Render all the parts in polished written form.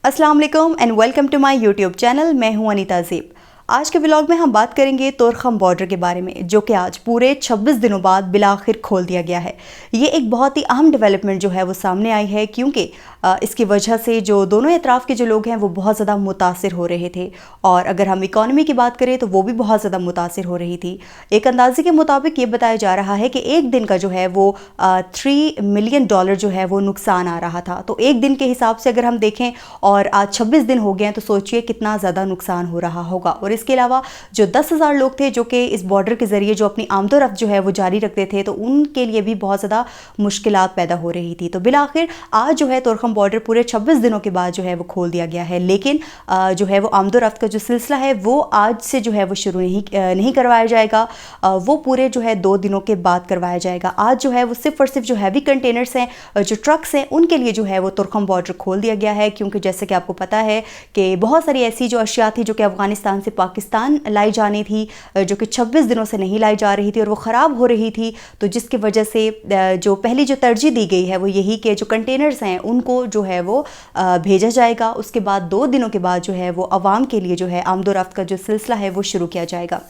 अस्सलाम वालेकुम and welcome to my YouTube channel. मैं हूं अनीता ज़ेब। आज के व्लॉग में हम बात करेंगे तोरखम बॉर्डर के बारे में, जो कि आज पूरे 26 दिनों बाद बिलाखिर खोल दिया गया है। ये एक बहुत ही अहम डेवलपमेंट जो है वो सामने आई है, क्योंकि इसकी वजह से जो दोनों एतराफ़ के जो लोग हैं वो बहुत ज़्यादा मुतासिर हो रहे थे, और अगर हम इकॉनमी की बात करें तो वो भी बहुत ज़्यादा मुतासिर हो रही थी। एक अंदाजे के मुताबिक ये बताया जा रहा है कि एक दिन का जो है वो $3 मिलियन जो है वो नुकसान आ रहा था। तो एक दिन के हिसाब से अगर हम देखें और आज 26 दिन हो गए हैं, तो सोचिए कितना ज़्यादा नुकसान हो रहा होगा। और इसके अलावा जो 10,000 लोग थे जो कि इस बॉर्डर के ज़रिए जो अपनी आमदोरफ्त जो है वो जारी रखते थे, तो उनके लिए भी बहुत ज़्यादा मुश्किलात पैदा हो रही थी। तो बिलाखिर आज जो है तोरखम बॉर्डर पूरे 26 दिनों के बाद जो है वो खोल दिया गया है, लेकिन जो है वो आमदोरफ्त का जो सिलसिला है वो आज से जो है वो शुरू नहीं करवाया जाएगा। वो पूरे जो है 2 दिनों के बाद करवाया जाएगा। आज जो है वो सिर्फ और सिर्फ जो हैवी कंटेनर्स हैं, जो ट्रक्स हैं, उनके लिए जो है वो तोरखम बॉर्डर खोल दिया गया है, क्योंकि जैसे कि आपको पता है कि बहुत सारी ऐसी जो अशिया थी जो कि अफ़गानिस्तान से पाकिस्तान लाई जानी थी, जो कि 26 दिनों से नहीं लाई जा रही थी और वो ख़राब हो रही थी। तो जिसकी वजह से जो पहली जो तरजीह दी गई है वो यही कि जो कंटेनर्स हैं उनको जो है वो भेजा जाएगा। उसके बाद 2 दिनों के बाद जो है वो आवाम के लिए जो है आमदोरफ्त का जो सिलसिला है वो शुरू किया जाएगा।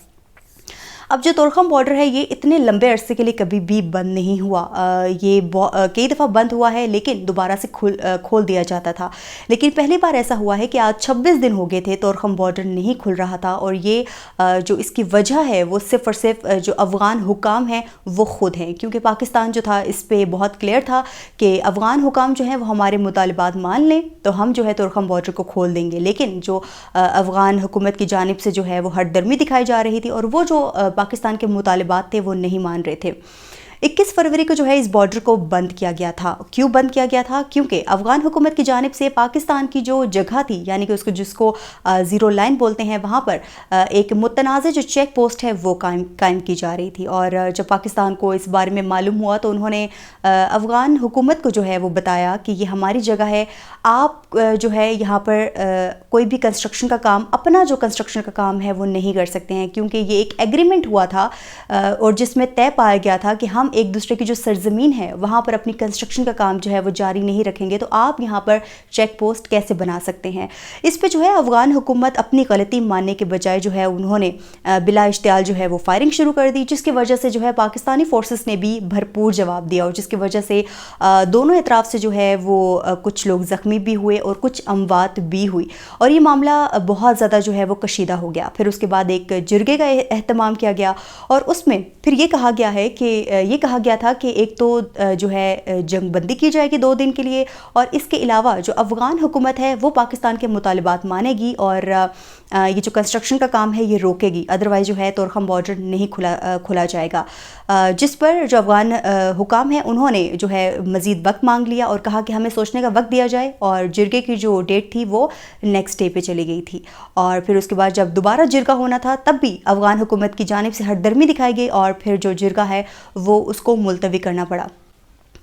अब जो तोरखम बॉर्डर है ये इतने लंबे अरसे के लिए कभी भी बंद नहीं हुआ। ये कई दफ़ा बंद हुआ है, लेकिन दोबारा से खोल दिया जाता था। लेकिन पहली बार ऐसा हुआ है कि आज 26 दिन हो गए थे तोरखम बॉर्डर नहीं खुल रहा था, और ये जो इसकी वजह है वो सिर्फ़ और सिर्फ जो अफ़गान हुकाम हैं वो ख़ुद हैं, क्योंकि पाकिस्तान जो था इस पर बहुत क्लियर था कि अफ़गान हुकाम जो हैं वो हमारे मुतालबात मान लें तो हम जो है तोरखम बॉर्डर को खोल देंगे। लेकिन जो अफ़गान हुकूमत की जानिब से जो है वो हटदर्मी दिखाई जा रही थी, और वो जो पाकिस्तान के मुतालिबात थे वो नहीं मान रहे थे। 21 फरवरी को जो है इस बॉर्डर को बंद किया गया था। क्यों बंद किया गया था? क्योंकि अफ़गान हुकूमत की जानिब से पाकिस्तान की जो जगह थी, यानी कि जिसको ज़ीरो लाइन बोलते हैं, वहाँ पर एक मुतनाज़ जो चेक पोस्ट है वो कायम की जा रही थी। और जब पाकिस्तान को इस बारे में मालूम हुआ तो उन्होंने अफ़गान हुकूमत को जो है वो बताया कि ये हमारी जगह है, आप जो है यहाँ पर कोई भी कंस्ट्रक्शन का काम, अपना जो कंस्ट्रक्शन का काम है वो नहीं कर सकते हैं, क्योंकि ये एक एग्रीमेंट हुआ था और जिसमें तय पाया गया था कि हम एक दूसरे की जो सरजमीन है वहाँ पर अपनी कंस्ट्रक्शन का काम जो है वो जारी नहीं रखेंगे, तो आप यहाँ पर चेक पोस्ट कैसे बना सकते हैं। इस पे जो है अफ़गान हुकूमत अपनी गलती मानने के बजाय जो है उन्होंने बिला इश्तियाल जो है वो फायरिंग शुरू कर दी, जिसकी वजह से जो है पाकिस्तानी फोर्सेस ने भी भरपूर जवाब दिया, और जिसकी वजह से दोनों एतराफ़ से जो है वो कुछ लोग ज़ख्मी भी हुए और कुछ अमवात भी हुई, और ये मामला बहुत ज़्यादा जो है वो कशीदा हो गया। फिर उसके बाद एक जिरगे का एहतमाम किया गया, और उसमें फिर ये कहा गया है कि कहा गया था कि एक तो जो है जंग बंदी की जाएगी 2 दिन के लिए, और इसके अलावा जो अफ़गान हुकूमत है वो पाकिस्तान के मुतालिबात मानेगी और ये जो कंस्ट्रक्शन का काम है ये रोकेगी, अदरवाइज़ जो है तोरखम बॉर्डर नहीं खुला जाएगा। जिस पर जो अफ़गान हुकाम है उन्होंने जो है मज़ीद वक्त मांग लिया और कहा कि हमें सोचने का वक्त दिया जाए, और जिरगे की जो डेट थी वो नेक्स्ट डे पे चली गई थी। और फिर उसके बाद जब दोबारा जिरगा होना था तब भी अफ़गान हुकूमत की जानिब से हटदर्मी दिखाई गई, और फिर जो जिरगा है वो उसको मुलतवी करना पड़ा।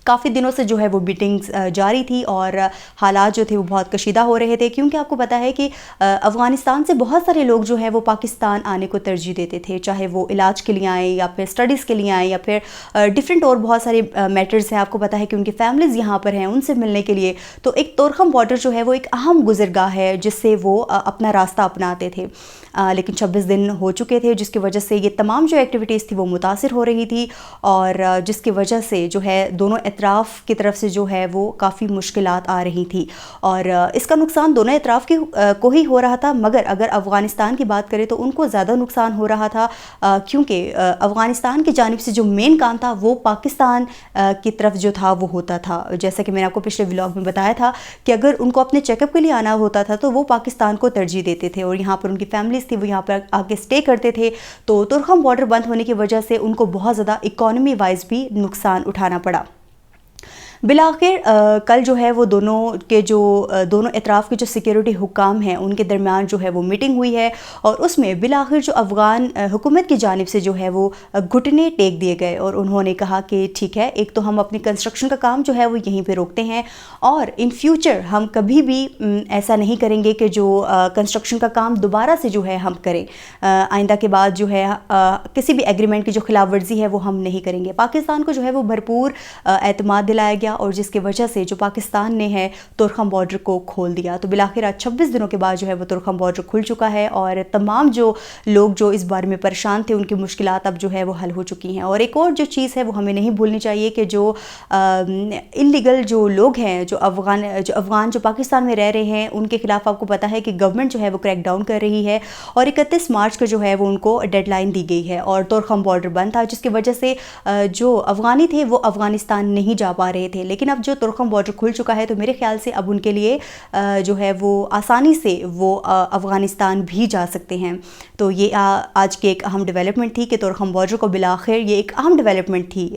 काफ़ी दिनों से जो है वो मीटिंग्स जारी थी और हालात जो थे वो बहुत कशीदा हो रहे थे, क्योंकि आपको पता है कि अफ़गानिस्तान से बहुत सारे लोग जो है वो पाकिस्तान आने को तरजीह देते थे, चाहे वो इलाज के लिए आए या फिर स्टडीज़ के लिए आए या फिर डिफरेंट और बहुत सारे मैटर्स हैं। आपको पता है कि उनकी फैमिलीज़ यहाँ पर हैं, उनसे मिलने के लिए तो एक तोरखम बॉर्डर जो है वो एक अहम गुज़रगाह है जिससे वो अपना रास्ता अपनाते थे। लेकिन 26 दिन हो चुके थे, जिसकी वजह से ये तमाम जो एक्टिविटीज़ थी वो मुतासिर हो रही थी, और जिसकी वजह से जो है दोनों एतराफ़ की तरफ से जो है वो काफ़ी मुश्किलात आ रही थी, और इसका नुकसान दोनों एतराफ़ को ही हो रहा था। मगर अगर अफ़गानिस्तान की बात करें तो उनको ज़्यादा नुकसान हो रहा था, क्योंकि अफ़गानिस्तान की जानिब से जो मेन काम था वो पाकिस्तान की तरफ जो था वो होता था। जैसा कि मैंने आपको पिछले व्लॉग में बताया था कि अगर उनको अपने चेकअप के लिए आना होता था तो वो पाकिस्तान को तरजीह देते थे, और यहाँ पर उनकी फैमिलीज़ थी वो यहाँ पर आके स्टे करते थे। तो तोरखम बॉर्डर बंद होने की वजह से उनको बहुत ज़्यादा इकॉनमी वाइज भी नुकसान उठाना पड़ा। बिलाखिर कल जो है वो दोनों एतराफ़ के जो सिक्योरिटी हुकाम हैं उनके दरमियान जो है वो मीटिंग हुई है, और उसमें बिलाखिर जो अफ़गान हुकूमत की जानिब से जो है वो घुटने टेक दिए गए, और उन्होंने कहा कि ठीक है, एक तो हम अपनी कंस्ट्रक्शन का काम जो है वो यहीं पे रोकते हैं, और इन फ्यूचर हम कभी भी ऐसा नहीं करेंगे कि जो कंस्ट्रक्शन का काम दोबारा से जो है हम करें। आइंदा के बाद जो है किसी भी एग्रीमेंट की जो खिलाफ वर्जी है वो हम नहीं करेंगे। पाकिस्तान को जो है वो भरपूर एतमाद दिलाया गया گیا اور جس کی وجہ سے جو پاکستان نے ہے تورخم بارڈر کو کھول دیا۔ تو بالآخر آج 26 دنوں کے بعد جو ہے وہ تورخم بارڈر کھل چکا ہے اور تمام جو لوگ جو اس بارے میں پریشان تھے ان کی مشکلات اب جو ہے وہ حل ہو چکی ہیں۔ اور ایک اور جو چیز ہے وہ ہمیں نہیں بھولنی چاہیے کہ جو انلیگل جو لوگ ہیں، جو افغان جو پاکستان میں رہ رہے ہیں، ان کے خلاف آپ کو پتہ ہے کہ گورنمنٹ جو ہے وہ کریک ڈاؤن کر رہی ہے اور 31 مارچ کو جو ہے وہ ان کو ڈیڈ لائن دی گئی ہے اور تورخم بارڈر بند تھا، جس کی وجہ سے جو افغانی تھے وہ افغانستان نہیں جا پا رہے تھے۔ لیکن اب جو تورخم بارڈر کھل چکا ہے تو میرے خیال سے اب ان کے لیے جو ہے وہ آسانی سے وہ افغانستان بھی جا سکتے ہیں۔ تو یہ آج کی ایک اہم ڈیولپمنٹ تھی کہ تورخم بارڈر کو بالآخر، یہ ایک اہم ڈیولپمنٹ تھی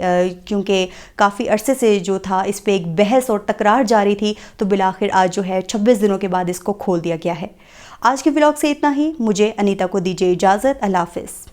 کیونکہ کافی عرصے سے جو تھا اس پہ ایک بحث اور تکرار جاری تھی، تو بالآخر آج جو ہے 26 دنوں کے بعد اس کو کھول دیا گیا ہے۔ آج کے ولاگ سے اتنا ہی، مجھے انیتا کو دیجیے اجازت، اللہ حافظ۔